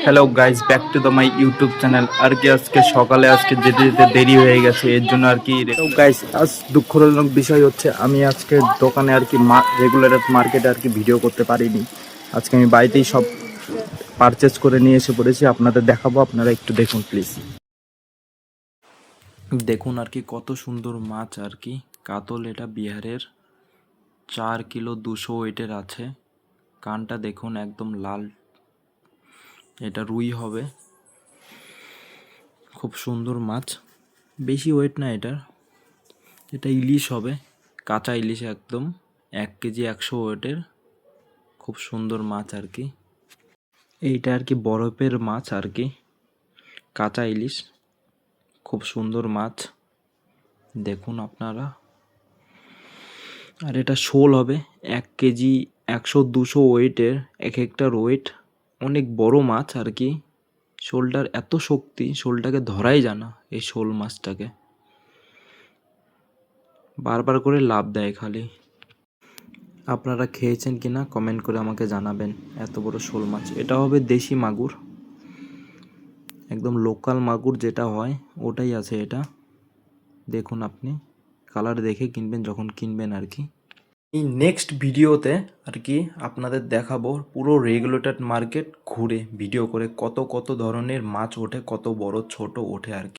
Hello guys, back to the my YouTube channel. আর কি আজকে সকালে যেতে যেতে দেরি হয়ে গেছে, এর জন্য আর কি। তো গাইস, আজ দুঃখজনক বিষয় হচ্ছে আমি আজকে দোকানে আর কি রেগুলার মার্কেটে আর কি ভিডিও করতে পারিনি। আজকে আমি বাড়িতেই সব পারচেজ করে নিয়ে এসে পড়েছি, আপনাদের দেখাবো, আপনারা একটু দেখুন প্লিজ। দেখুন আর কি কত সুন্দর মাছ আর কি, কাতল। এটা বিহারের, 4 কিলো 200 ওয়েটের আছে। কানটা দেখুন একদম লাল। এটা রুই হবে, খুব সুন্দর মাছ। বেশি ওয়েট না এটার। এটা ইলিশ হবে, কাঁচা ইলিশ একদম, 1 কেজি 100 ওয়েটের। খুব সুন্দর মাছ আর কি। এইটা আর কি বরফের মাছ আর কি, কাঁচা ইলিশ, খুব সুন্দর মাছ। দেখুন আপনারা। আর এটা শোল হবে, 1 কেজি 100-200 ওয়েটের। এক একটার ওয়েট অনেক বড় মাছ আর কি। শোলটার এত শক্তি, শোলটাকে ধরাই যায় না। এই শোল মাছটাকে বারবার করে লাফ দেয় খালি। আপনারা খেয়েছেন কিনা কমেন্ট করে আমাকে জানাবেন। এত বড় শোল মাছ। এটা হবে দেশি মাগুর, একদম লোকাল মাগুর যেটা হয় ওটাই আছে এটা। দেখুন আপনি, কালার দেখে কিনবেন যখন কিনবেন আর কি। এই নেক্সট ভিডিওতে আর কি আপনাদের দেখাবো পুরো রেগুলেটেড মার্কেট ঘুরে ভিডিও করে কত কত ধরনের মাছ ওঠে, কত বড় ছোট ওঠে আর কি।